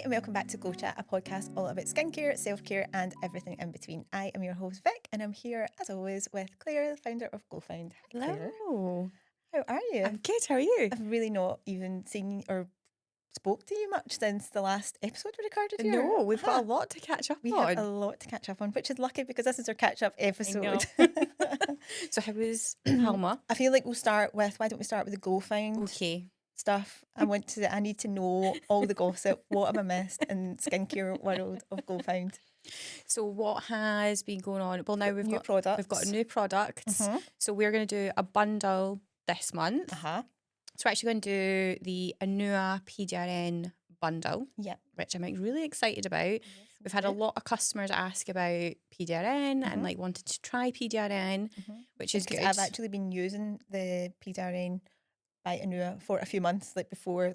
and welcome back to GlowChat, a podcast all about skincare, self-care and everything in between. I am your host Vic and I'm here as always with Claire, the founder of GlowFound. Hi, Claire. Hello. How are you? I'm good, how are you? I've really not even seen or spoke to you much since the last episode we recorded here. No, we've got a lot to catch up We on. have a lot to catch up on, which is lucky because this is our catch-up episode. So how was Palma? I feel like we'll start with, why don't we start with the GlowFound Okay. stuff. I need to know all the gossip. What have I missed in skincare world of GlowFound? So what has been going on? Well, now we've got a new product. So we're going to do a bundle this month. So we're actually going to do the Anua PDRN bundle, which I'm really excited about. Yes, we've had a lot of customers ask about PDRN and like wanted to try PDRN, which is good. I've actually been using the PDRN by Anua for a few months, like before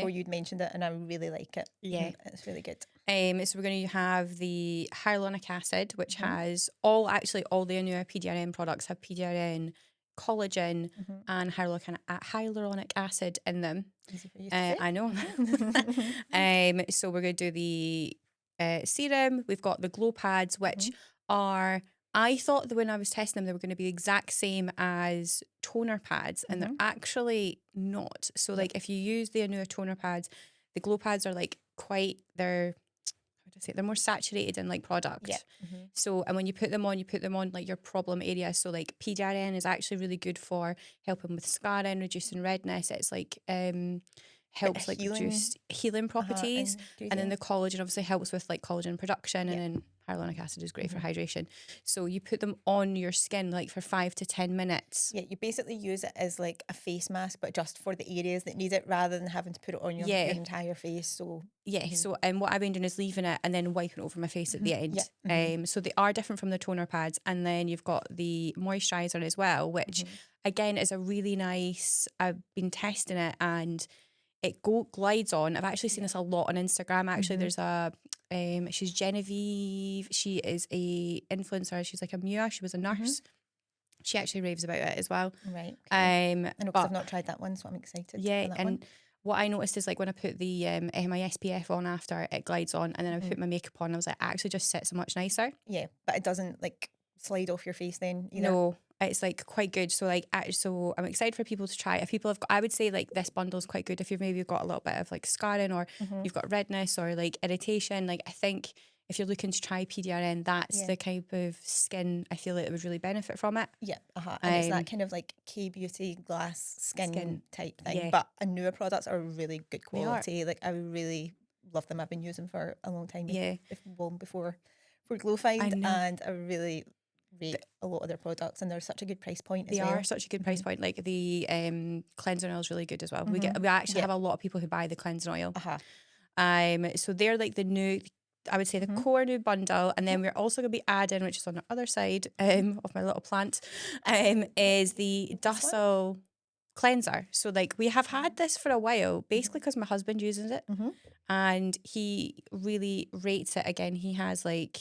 you'd mentioned it, and I really like it. Yeah, it's really good. So we're going to have the hyaluronic acid, which has all the Anua PDRN products have PDRN, collagen, and hyaluronic acid in them. Easy for you to say. I know. So we're going to do the serum. We've got the glow pads, which are, I thought that when I was testing them, they were going to be the exact same as toner pads, and they're actually not. So like if you use the Anua toner pads, the glow pads are like they're more saturated in like product. So, and when you put them on like your problem area. So like PDRN is actually really good for helping with scarring, reducing redness. It's like helps like reduce healing properties, and then the collagen obviously helps with like collagen production, and then hyaluronic acid is great for hydration. So you put them on your skin like for 5 to 10 minutes. Yeah, you basically use it as like a face mask, but just for the areas that need it, rather than having to put it on your entire face. So so what I've been doing is leaving it and then wiping it over my face at the end. So they are different from the toner pads, and then you've got the moisturizer as well, which again is a really nice. I've been testing it and it glides on. I've actually seen this a lot on Instagram. Actually, there's a she's Genevieve. She is a influencer. She's like a MUA. She was a nurse. She actually raves about it as well. Right. Okay. I know because I've not tried that one, so I'm excited. Yeah, and what I noticed is like when I put the my SPF on after, it glides on, and then I put my makeup on, I was like, it actually just sits much nicer. Yeah, but it doesn't like slide off your face then either. No, it's like quite good. So like, so I'm excited for people to try it. If people have got, I would say like this bundle is quite good if you've maybe got a little bit of like scarring, or you've got redness or like irritation. Like I think if you're looking to try PDRN, that's the type of skin I feel like it would really benefit from it. Yeah, and it's that kind of like K-beauty glass skin type thing. Yeah. But Anua products are really good quality. Like I really love them. I've been using for a long time. Before GlowFound, and I really rate a lot of their products, and they're such a good price point as well. They are such a good price point. Like the cleansing oil is really good as well. We actually have a lot of people who buy the cleansing oil. So they're like the new, I would say the core new bundle, and then we're also going to be adding, which is on the other side of my little plant, is the Dussel cleanser. So like we have had this for a while, basically because my husband uses it, and he really rates it. Again, he has like,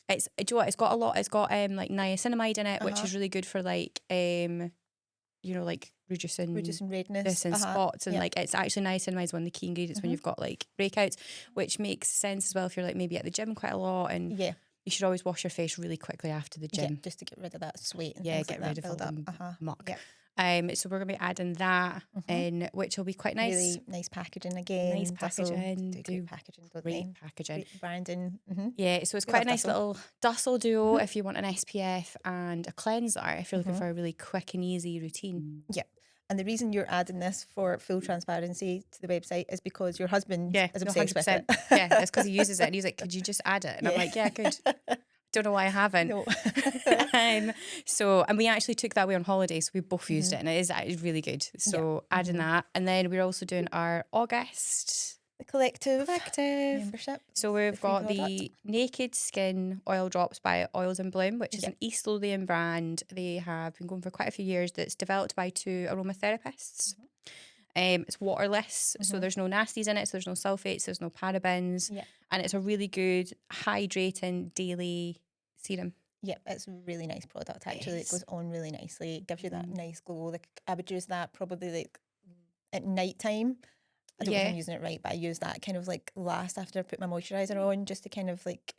it's got like niacinamide in it, which is really good for like like reducing redness and spots, and like it's actually niacinamide is one of the key ingredients when you've got like breakouts, which makes sense as well if you're like maybe at the gym quite a lot, and you should always wash your face really quickly after the gym, just to get rid of that sweat and get rid of all the muck. So we're going to be adding that in, which will be quite nice. Really nice packaging again. Nice packaging. Great packaging. Great packaging. Great branding. Yeah, so it's quite a nice little Dussel duo if you want an SPF and a cleanser, if you're looking for a really quick and easy routine. Yeah. And the reason you're adding this for full transparency to the website is because your husband is obsessed with it. Yeah, it's because he uses it, and he's like, could you just add it? And I'm like, yeah, good. Don't know why I haven't. No. And we actually took that away on holiday, so we both used it, and it is really good. So adding that, and then we're also doing our August collective membership. So we've got the Naked Skin Oil Drops by Oils and Bloom, which is an East Lothian brand. They have been going for quite a few years. That's developed by 2 aromatherapists. It's waterless, so there's no nasties in it, so there's no sulfates, there's no parabens, and it's a really good hydrating daily serum. Yeah, it's a really nice product actually. It goes on really nicely. It gives you that nice glow. Like I would use that probably like at night time I don't know if I'm using it right, but I use that kind of like last after I put my moisturiser on, just to kind of like,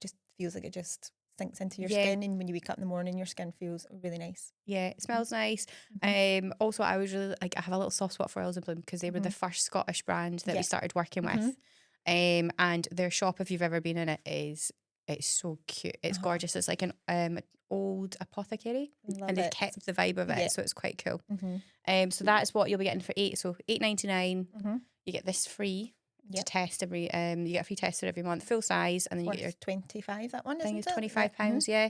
just feels like it just sinks into your skin, and when you wake up in the morning, your skin feels really nice. Yeah, it smells nice. Also, I was really like, I have a little soft spot for Oils and Bloom because they were the first Scottish brand that we started working with. And their shop, if you've ever been in it, it's so cute. It's gorgeous. It's like an old apothecary, and they've kept the vibe of it, so it's quite cool. So that's what you'll be getting for $8.99. You get this free to test every. You get a free tester every month, full size, and then you get your 25. That one, I think isn't it's it? £25. Yeah.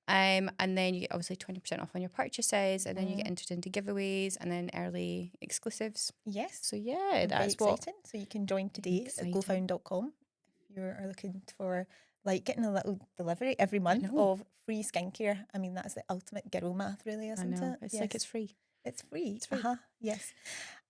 And then you get obviously 20% off on your purchases, and then you get entered into giveaways and then early exclusives. Yes. So yeah, that's exciting. So you can join today at glowfound.com if you are looking for like getting a little delivery every month of free skincare. I mean, that's the ultimate girl math, really, isn't it? It's like it's free. It's free. It's free. Yes.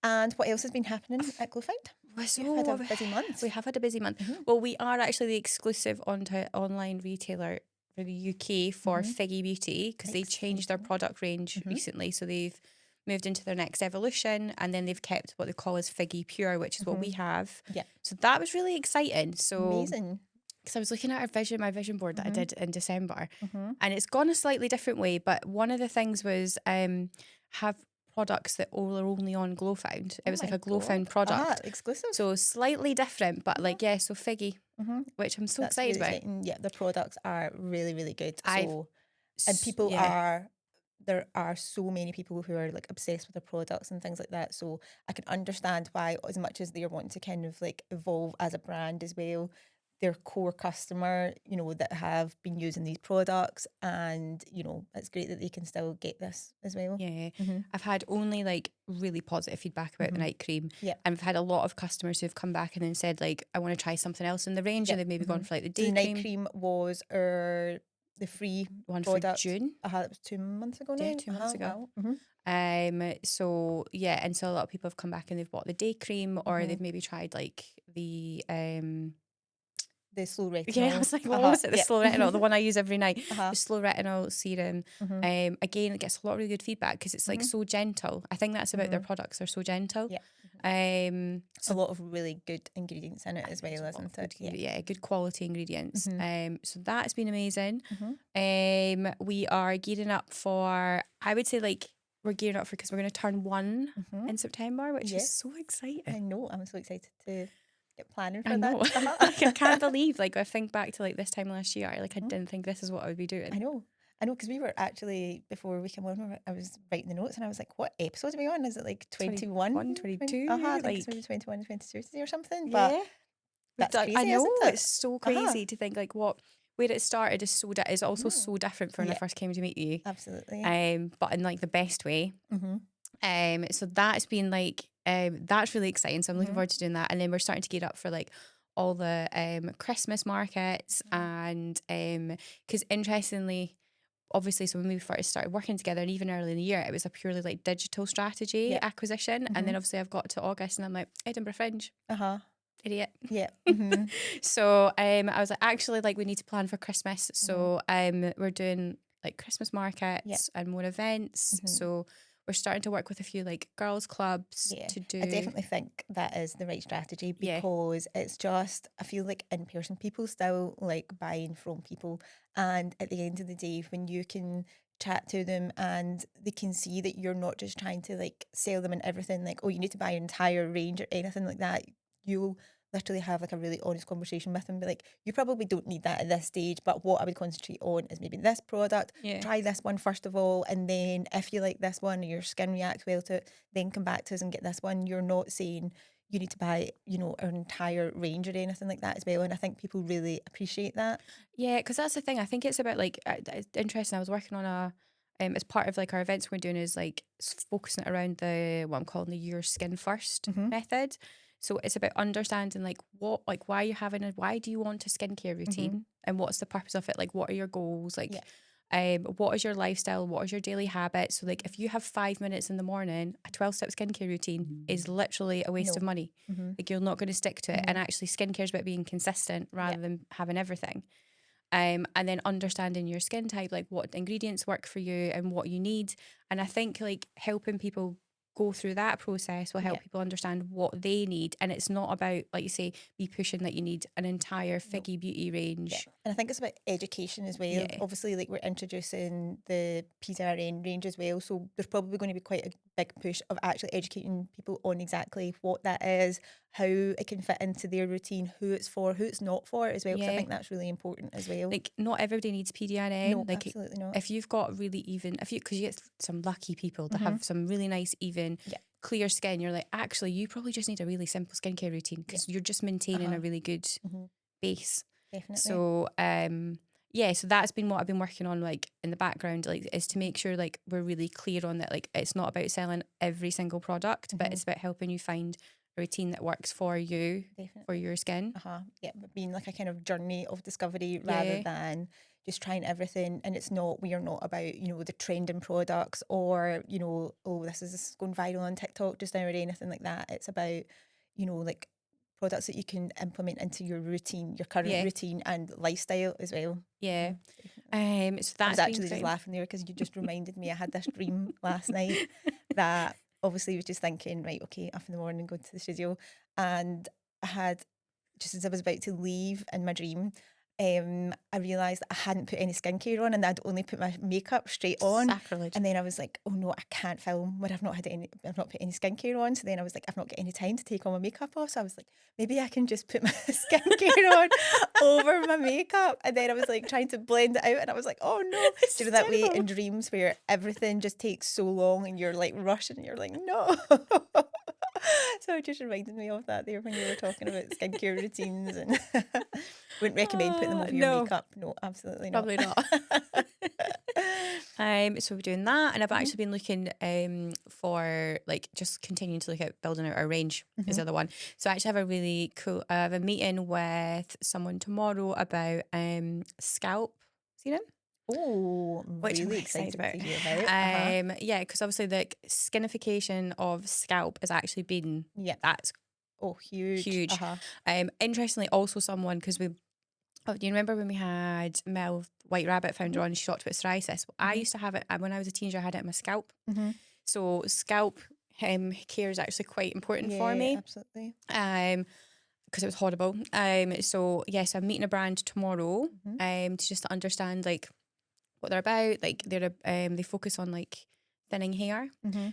And what else has been happening at GlowFound? So We've had a busy month. We have had a busy month. Well, we are actually the exclusive online retailer for the UK for Figgy Beauty, because they changed their product range recently. So they've moved into their next evolution, and then they've kept what they call as Figgy Pure, which is what we have. Yeah. So that was really exciting. So amazing. Because I was looking at my vision board that I did in December, and it's gone a slightly different way. But one of the things was have products that are only on GlowFound. It was like a GlowFound product. Exclusive. So slightly different, but like, so Figgy, which I'm so excited about. Exciting. Yeah, the products are really, really good. And people there are so many people who are like obsessed with the products and things like that. So I can understand why, as much as they're wanting to kind of like evolve as a brand as well, their core customer, that have been using these products, and it's great that they can still get this as well. Yeah. I've had only like really positive feedback about the night cream. Yeah. And I've had a lot of customers who've come back and then said like, I want to try something else in the range, and they've maybe gone for like the day cream. The night cream was the free one product. For June. It was 2 months ago now. Yeah, 2 months ago. So yeah, and so a lot of people have come back and they've bought the day cream, or they've maybe tried like the slow retinol. Yeah, I was like, what was it? The slow retinol, the one I use every night. The slow retinol serum. Again, it gets a lot of really good feedback because it's like so gentle. I think that's about their products. They're so gentle. Yeah. So a lot of really good ingredients in it as well, isn't it? Yeah, good quality ingredients. So that's been amazing. We are gearing up for, I would say like, we're gearing up for, because we're going to turn 1 in September, which is so exciting. I know. I'm so excited to get planning for that. Like, I can't believe, like, I think back to like this time last year, like I didn't think this is what I would be doing. I know, because we were actually, before we came on, I was writing the notes and I was like, what episode are we on? Is it like 21? 22? I think it's maybe 21, 22 today or something. But that's crazy, I know, isn't it? It's so crazy to think like where it started is also so different from when I first came to meet you. Absolutely. But in like the best way. So that's been like, that's really exciting. So I'm looking forward to doing that. And then we're starting to gear up for like all the Christmas markets, and because interestingly, obviously, so when we first started working together, and even early in the year, it was a purely like digital strategy acquisition. And then obviously I've got to August and I'm like, Edinburgh Fringe. Idiot. Yeah. So I was like, actually, like, we need to plan for Christmas. So we're doing like Christmas markets and more events. So we're starting to work with a few like girls clubs to do. I definitely think that is the right strategy, because it's just, I feel like in person people still like buying from people, and at the end of the day, when you can chat to them and they can see that you're not just trying to like sell them and everything, like, oh, you need to buy an entire range or anything like that, you'll literally have like a really honest conversation with them and be like, you probably don't need that at this stage, but what I would concentrate on is maybe this product. Try this one first of all, and then if you like this one or your skin reacts well to it, then come back to us and get this one. You're not saying you need to buy, an entire range or anything like that as well. And I think people really appreciate that. Yeah, because that's the thing. I think it's about like, it's interesting. I was working on as part of like our events we're doing is like focusing it around what I'm calling the Your Skin First method. So it's about understanding like why you're having why do you want a skincare routine, and what's the purpose of it? Like, what are your goals? Like, what is your lifestyle? What is your daily habits? So like, if you have 5 minutes in the morning, a 12-step skincare routine is literally a waste of money. Like, you're not going to stick to it. And actually, skincare is about being consistent rather than having everything. And then understanding your skin type, like what ingredients work for you and what you need. And I think like helping people go through that process will help people understand what they need. And it's not about, like you say, be pushing that you need an entire Figgy Beauty range. Yeah. And I think it's about education as well. Obviously, like we're introducing the PDRN range as well. So there's probably going to be quite a big push of actually educating people on exactly what that is, how it can fit into their routine, who it's for, who it's not for as well. Because I think that's really important as well. Like not everybody needs PDRN. No, like, absolutely not. If you've got really even, because you get some lucky people that have some really nice, even, clear skin, you're like, actually, you probably just need a really simple skincare routine because you're just maintaining a really good base. Definitely. So, so that's been what I've been working on, like in the background, like is to make sure like we're really clear on that. Like it's not about selling every single product, but it's about helping you find a routine that works for you, for your skin. Yeah, but being like a kind of journey of discovery rather than just trying everything. And we are not about, you know, the trending products or, you know, oh, this is going viral on TikTok just now or anything like that. It's about, you know, like products that you can implement into your routine, your current routine and lifestyle as well. Yeah. So I was actually just laughing there because you just reminded me I had this dream last night that obviously was just thinking, right, okay, up in the morning, go to the studio, and I had, just as I was about to leave in my dream, I realised that I hadn't put any skincare on and I'd only put my makeup straight on. Sacrilege. And then I was like, oh no, I can't film where I've not put any skincare on. So then I was like, I've not got any time to take all my makeup off. So I was like, maybe I can just put my skincare on over my makeup. And then I was like trying to blend it out and I was like, oh no. Do you know that way in dreams where everything just takes so long and you're like rushing and you're like, no. So it just reminded me of that there when you were talking about skincare routines, and wouldn't recommend putting them over your makeup. No, absolutely not. Probably not. So we're doing that, and I've actually been looking for like just continuing to look at building out our range is the other one. So I actually have a really cool I have a meeting with someone tomorrow about scalp serum. Oh, which really I'm excited about. To hear about. Yeah, because obviously the skinification of scalp has actually been that's huge. Interestingly, also someone, because do you remember when we had Mel White Rabbit founder on? She talked about psoriasis. Well, I used to have it when I was a teenager. I had it in my scalp. So scalp care is actually quite important for me. Absolutely. Because it was horrible. So yes, I'm meeting a brand tomorrow. To just understand like what they're about. Like they focus on like thinning hair,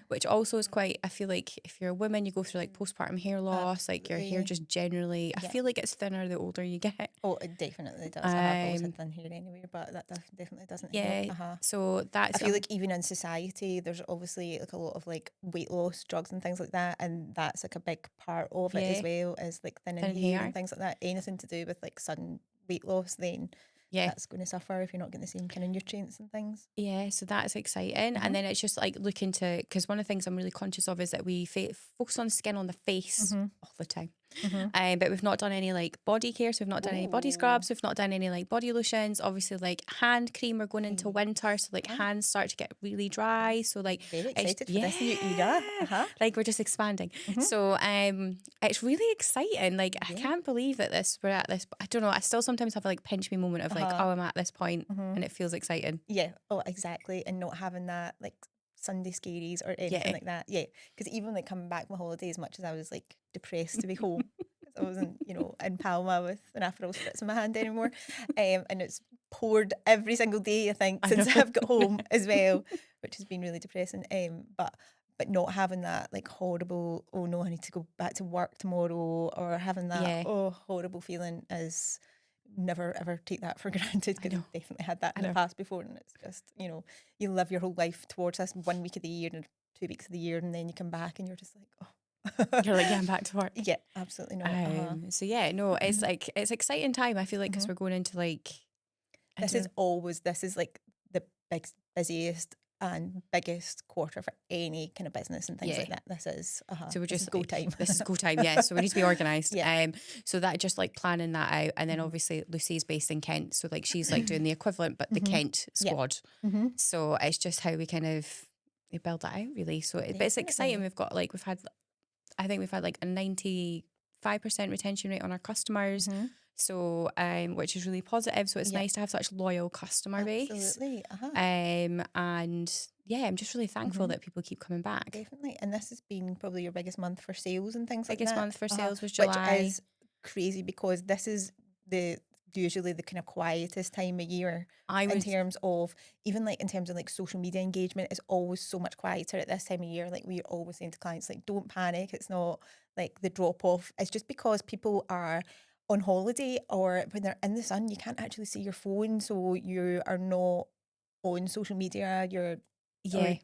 which also is quite, I feel like if you're a woman, you go through like postpartum hair loss, like your hair just generally, I feel like it's thinner the older you get. Oh, it definitely does. I have always had thin hair anyway, but that definitely doesn't help. So that's, I feel like even in society, there's obviously like a lot of like weight loss drugs and things like that, and that's like a big part of it as well, as like thinning hair and things like that. Anything to do with like sudden weight loss, then that's going to suffer if you're not getting the same kind of nutrients and things. Yeah, so that's exciting. And then it's just like looking to, because one of the things I'm really conscious of is that we focus on skin on the face all the time. But we've not done any like body care, so we've not done any body scrubs, we've not done any like body lotions. Obviously, like hand cream, we're going into winter, so like hands start to get really dry. So like very excited for this new era. Like we're just expanding. So it's really exciting. Like I can't believe that we're at this. I don't know. I still sometimes have a like pinch me moment of like, oh, I'm at this point, and it feels exciting. Yeah. Oh, exactly. And not having that like Sunday scaries or anything like that. Yeah, because even like coming back from my holiday, as much as I was like depressed to be home, because I wasn't, you know, in Palma with an Aperol spritz in my hand anymore, and it's poured every single day I think since I've got home as well, which has been really depressing. But not having that like horrible, oh no, I need to go back to work tomorrow, or having that horrible feeling is. Never ever take that for granted, because I've definitely had that in the past before, and it's just, you know, you live your whole life towards this 1 week of the year and 2 weeks of the year, and then you come back and you're just like, oh. You're like, yeah, I'm back to work. Yeah, absolutely not. So yeah, no, it's like, it's exciting time, I feel like, because we're going into like, this is like the busiest and biggest quarter for any kind of business and things like that. This is so we're just go time. This is go time, so we need to be organised. So that just like planning that out, and then obviously Lucy's based in Kent, so like she's like doing the equivalent but the Kent squad. So it's just how we kind of build that out really. So but it's exciting. I think we've had like a 95% retention rate on our customers. So, which is really positive. So it's nice to have such loyal customer base. Absolutely. And yeah, I'm just really thankful that people keep coming back. Definitely. And this has been probably your biggest month for sales and things like that. Biggest month for sales was July. Which is crazy because this is usually the kind of quietest time of year in terms of social media engagement is always so much quieter at this time of year. Like we're always saying to clients, like, don't panic. It's not like the drop off. It's just because people are on holiday or when they're in the sun, you can't actually see your phone. So you are not on social media. Or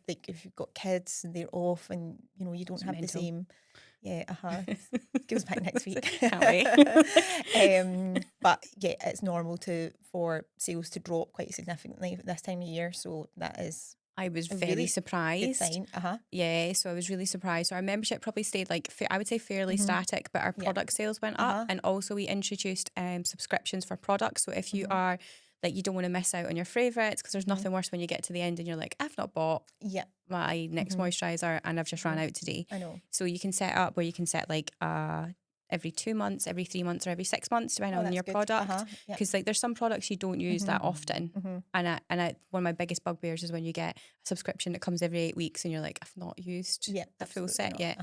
like if you've got kids and they're off and you don't have the same. Yeah, Goes back next week. Can't wait. But yeah, it's normal for sales to drop quite significantly at this time of year. So that is. I was very surprised. Good sign. Yeah, so I was really surprised. So our membership probably stayed I would say fairly static, but our product sales went up, and also we introduced subscriptions for products. So if you are like, you don't want to miss out on your favourites, because there's nothing worse when you get to the end and you're like, I've not bought my next moisturiser and I've just ran out today. I know. So you can set up where you can set like every 2 months, every 3 months, or every 6 months, depending on your product. Because like there's some products you don't use that often. And one of my biggest bugbears is when you get a subscription that comes every 8 weeks and you're like, I've not used the full set yet.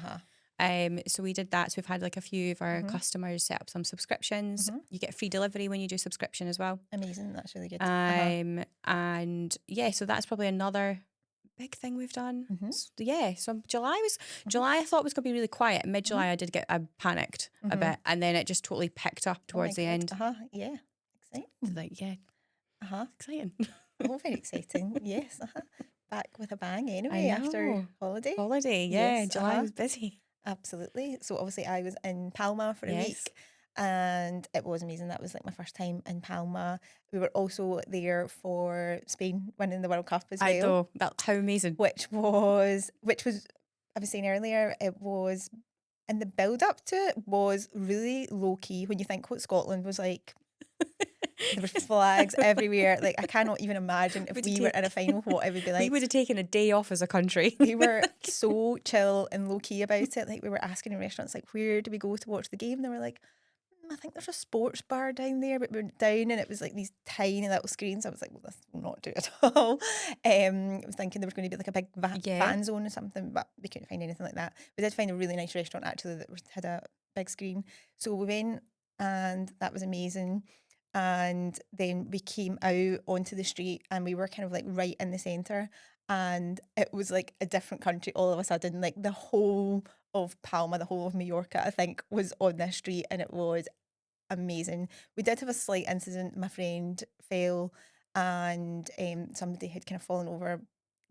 So we did that. So we've had like a few of our customers set up some subscriptions. You get free delivery when you do subscription as well. Amazing. That's really good. And yeah, so that's probably another big thing we've done. So July I thought was going to be really quiet. Mid-July I panicked a bit, and then it just totally picked up towards the end. Yeah. Exciting. Like, yeah. Exciting. Oh, very exciting. Yes. Back with a bang anyway after holiday. Yeah. Yes, July was busy. Absolutely. So obviously I was in Palma for a week and it was amazing. That was like my first time in Palma. We were also there for Spain winning the World Cup as well. I know. How amazing. Which was I was saying earlier, it was, and the build up to it was really low key when you think what Scotland was like. There were flags everywhere. Like, I cannot even imagine if we were in a final what it would be like. We would have taken a day off as a country. We were so chill and low key about it. Like, we were asking in restaurants, like, where do we go to watch the game? And they were like, I think there's a sports bar down there, but we went down and it was like these tiny little screens. I was like, well, this will not do at all. I was thinking there was going to be like a big fan zone or something, but we couldn't find anything like that. We did find a really nice restaurant actually that had a big screen. So we went and that was amazing. And then we came out onto the street and we were kind of like right in the centre, and it was like a different country all of a sudden. Like the whole of Palma, the whole of Mallorca, I think, was on this street, and it was amazing. We did have a slight incident. My friend fell and somebody had kind of fallen over,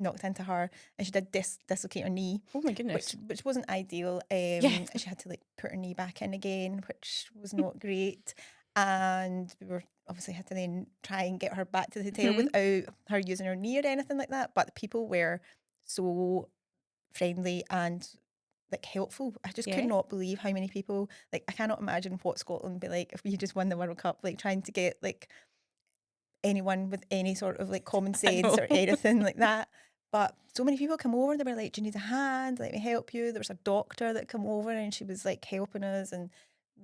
knocked into her, and she did dislocate her knee. Oh my goodness. Which wasn't ideal. She had to like put her knee back in again, which was not great. And we were obviously had to then try and get her back to the hotel without her using her knee or anything like that. But the people were so friendly and like helpful. I just could not believe how many people, like, I cannot imagine what Scotland would be like if we just won the World Cup, like trying to get like anyone with any sort of like common sense or anything like that. But so many people come over, they were like, do you need a hand? Let me help you. There was a doctor that came over and she was like helping us, and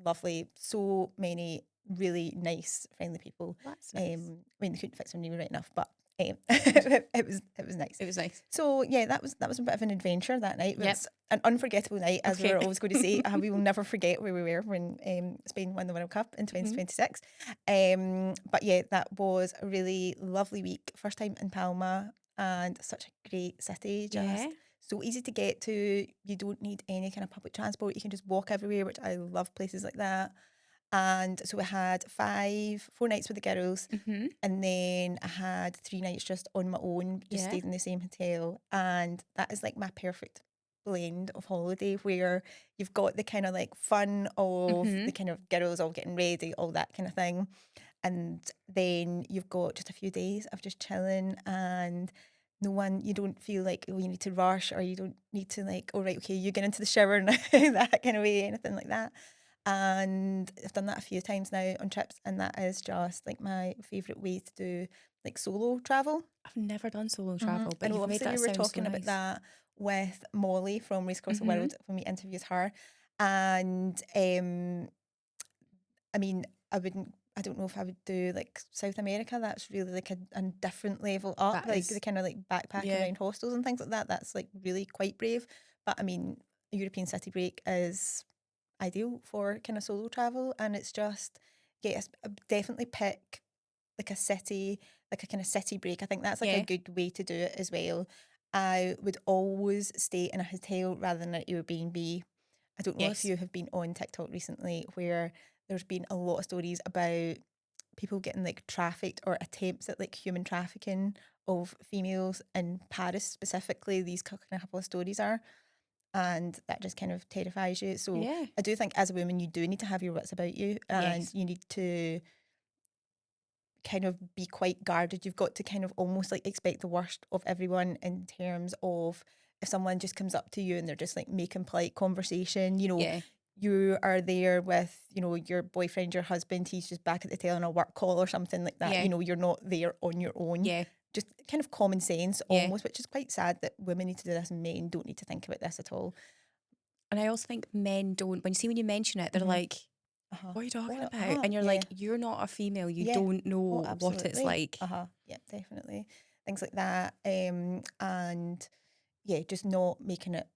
lovely. So many really nice, friendly people. That's nice. I mean, they couldn't fix her knee right enough, but it was nice. It was nice. So yeah, that was a bit of an adventure that night. It was an unforgettable night, as we were always going to say. We will never forget where we were when Spain won the World Cup in 2026. But yeah, that was a really lovely week. First time in Palma, and such a great city. Just so easy to get to. You don't need any kind of public transport. You can just walk everywhere, which I love places like that. And so we had 4 nights with the girls, and then I had 3 nights just on my own, just stayed in the same hotel. And that is like my perfect blend of holiday, where you've got the kind of like fun of the kind of girls all getting ready, all that kind of thing. And then you've got just a few days of just chilling, and you don't feel like, oh, you need to rush, or you don't need to like, oh, right, okay, you get into the shower and that kind of way, anything like that. And I've done that a few times now on trips, and that is just like my favourite way to do like solo travel. I've never done solo travel, but and you've made that we were sound talking so about nice. that with Molly from Race Across the World when we interviewed her. And I mean, I don't know if I would do like South America. That's really like a different level up, That like is, the kind of like backpacking around hostels and things like that. That's like really quite brave. But I mean, a European city break is ideal for kind of solo travel, and it's just definitely pick like a city, like a kind of city break. I think that's like a good way to do it as well. I would always stay in a hotel rather than an Airbnb. I don't know if you have been on TikTok recently where there's been a lot of stories about people getting like trafficked or attempts at like human trafficking of females in Paris specifically. These couple of stories are, and that just kind of terrifies you. So I do think as a woman you do need to have your wits about you, and you need to kind of be quite guarded. You've got to kind of almost like expect the worst of everyone in terms of if someone just comes up to you and they're just like making polite conversation, you know, you are there with, you know, your boyfriend, your husband, he's just back at the tail on a work call or something like that. You know, you're not there on your own. Just kind of common sense almost, which is quite sad that women need to do this and men don't need to think about this at all. And I also think men don't, when you mention it, they're like, what are you talking about? And you're like, you're not a female. You don't know what it's like. Yeah, definitely. Things like that. And yeah, just not making it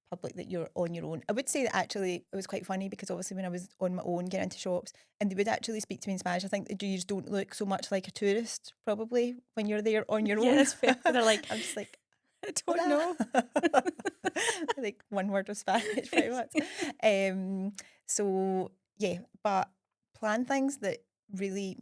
public that you're on your own. I would say that actually it was quite funny because obviously when I was on my own getting into shops and they would actually speak to me in Spanish, I think that you just don't look so much like a tourist probably when you're there on your own. Yeah, that's fair. They're like, I'm just like, I don't know. like one word of Spanish pretty much. So yeah, but plan things that really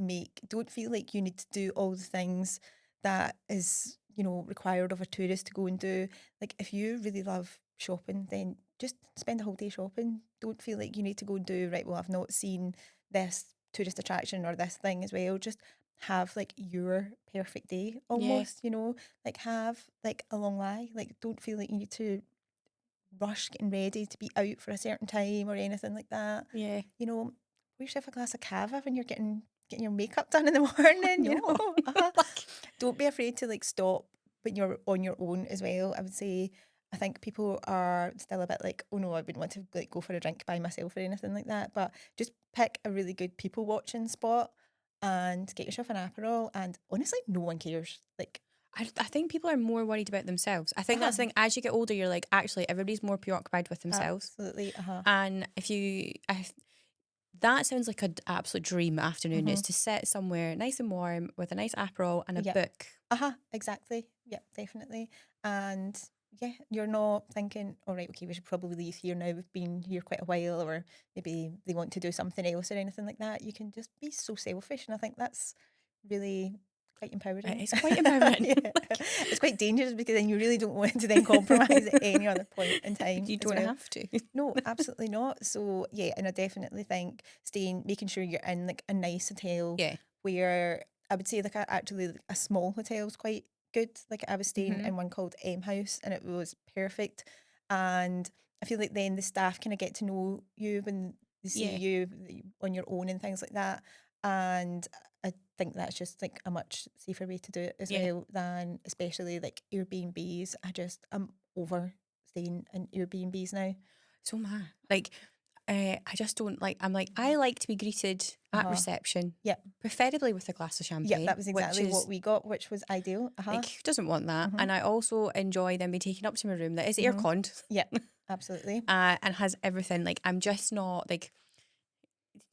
don't feel like you need to do all the things that is, you know, required of a tourist to go and do. Like if you really love shopping, then just spend a whole day shopping. Don't feel like you need to go and do, right, well, I've not seen this tourist attraction or this thing as well. Just have like your perfect day almost, you know, like have like a long lie. Like don't feel like you need to rush getting ready to be out for a certain time or anything like that. Yeah. You know, pour yourself a glass of cava when you're getting your makeup done in the morning, you know. Don't be afraid to like stop when you're on your own as well. I would say I think people are still a bit like, oh no, I wouldn't want to like go for a drink by myself or anything like that. But just pick a really good people watching spot and get yourself an Aperol, and honestly no one cares. Like I think people are more worried about themselves. I think that's the thing. As you get older, you're like, actually, everybody's more preoccupied with themselves. Absolutely. And that sounds like an absolute dream afternoon is to sit somewhere nice and warm with a nice Aperol and a book. Exactly. Yeah, definitely. And yeah, you're not thinking, all right, okay, we should probably leave here now. We've been here quite a while, or maybe they want to do something else or anything like that. You can just be so selfish. And I think that's really quite empowering. It's quite empowering. It's quite dangerous because then you really don't want to then compromise at any other point in time. You don't have to. No, absolutely not. So yeah, and I definitely think making sure you're in like a nice hotel. Yeah. Where I would say like actually a small hotel is quite good. Like I was staying in one called M House and it was perfect. And I feel like then the staff kind of get to know you when they see you on your own and things like that. And I think that's just like a much safer way to do it as well than especially like Airbnbs. I'm over staying in Airbnbs now. So mad. Like, I just don't like, I'm like, I like to be greeted at reception. Yeah. Preferably with a glass of champagne. Yeah, that was exactly what we got, which was ideal. Like, who doesn't want that? And I also enjoy them being taken up to my room that is air-conned. Yeah, absolutely. And has everything. Like, I'm just not, like,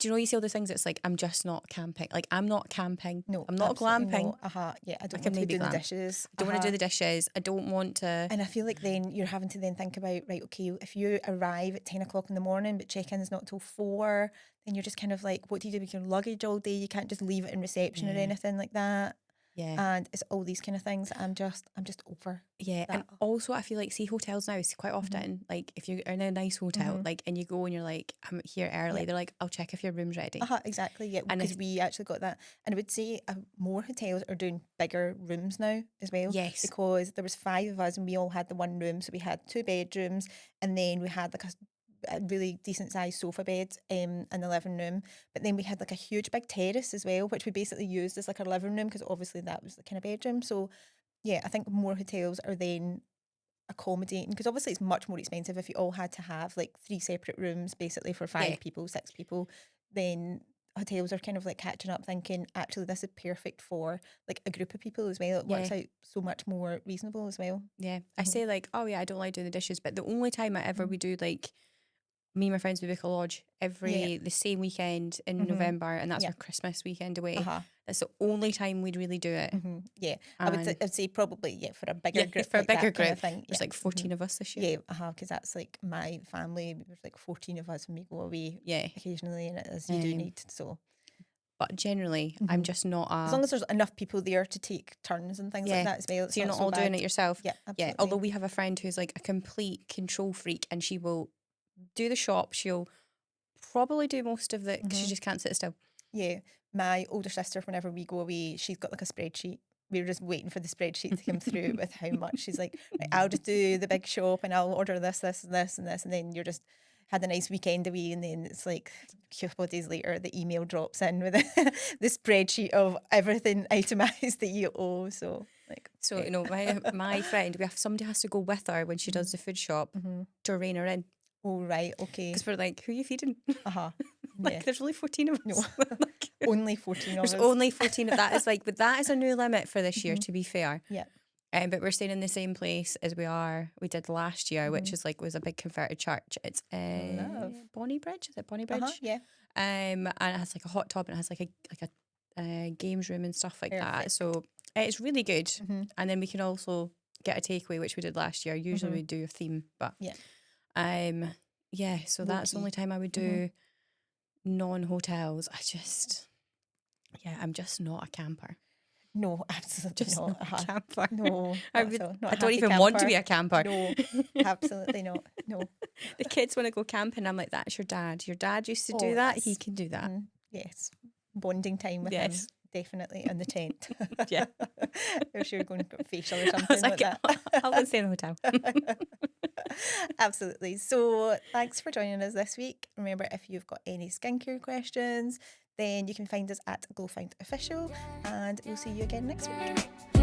do you know you see all the things? It's like, I'm just not camping. Like, I'm not camping. No, I'm not glamping. No. Yeah, I don't want to be doing the dishes. I don't want to do the dishes. I don't want to. And I feel like then you're having to then think about, right, okay, if you arrive at 10 o'clock in the morning, but check-in is not till 4, then you're just kind of like, what do you do with your luggage all day? You can't just leave it in reception or anything like that. Yeah. And it's all these kind of things. I'm just over. Yeah. That. And also I feel like, see, hotels now, it's quite often, like if you're in a nice hotel, like, and you go and you're like, I'm here early, they're like, I'll check if your room's ready. Exactly. Yeah. Because we actually got that. And I would say more hotels are doing bigger rooms now as well. Yes. Because there was 5 of us and we all had the one room. So we had 2 bedrooms and then we had like a really decent sized sofa bed in the living room, but then we had like a huge big terrace as well, which we basically used as like our living room because obviously that was the kind of bedroom. So yeah, I think more hotels are then accommodating because obviously it's much more expensive if you all had to have like 3 separate rooms basically for 5 people, 6 people. Then hotels are kind of like catching up, thinking actually this is perfect for like a group of people as well. It works out so much more reasonable as well. Yeah, I say like, oh yeah, I don't like doing the dishes, but the only time I ever would do like, me and my friends would book a lodge the same weekend in November, and that's our Christmas weekend away. That's the only time we'd really do it. Yeah, I'd say probably for a bigger group. For a bigger group, kind of thing. There's like 14 of us this year. Yeah, because that's like my family. There's like 14 of us, and we go away occasionally, and it is you do need so. But generally, I'm just not as long as there's enough people there to take turns and things like that as well. So you're not all doing it yourself. Yeah, absolutely. Yeah, although we have a friend who's like a complete control freak, and she will do the shop. She'll probably do most of it because she just can't sit still. Yeah, my older sister, whenever we go away, she's got like a spreadsheet. We were just waiting for the spreadsheet to come through with how much. She's like, right, I'll just do the big shop and I'll order this, this, and this, and this, and then you're just had a nice weekend away, and then it's like a couple of days later the email drops in with the spreadsheet of everything itemized that you owe. So like, you know, my friend, somebody has to go with her when she does the food shop to rein her in. Oh right, okay. Because we're like, who are you feeding? Like there's only 14 of us. No. Only 14 of us. There's only 14 of that. Is like, but that is a new limit for this year, to be fair. Yeah. But we're staying in the same place as we did last year, which is like was a big converted church. It's Bonnybridge. Is it Bonnybridge? Yeah. And it has like a hot tub, and it has like a games room and stuff like that. So it's really good. And then we can also get a takeaway, which we did last year. Usually we do a theme, but so that's the only time I would do non-hotels. I'm just not a camper. No, absolutely just not. A camper. No, I don't even want to be a camper. No, absolutely not. No. The kids want to go camping. I'm like, that's your dad. Your dad used to do that. He can do that. Yes. Bonding time with him. Definitely in the tent. Yeah. If you were going to go facial or something like that. I'll go stay in a hotel. Absolutely. So thanks for joining us this week. Remember, if you've got any skincare questions, then you can find us at GlowFound Official, and we'll see you again next week.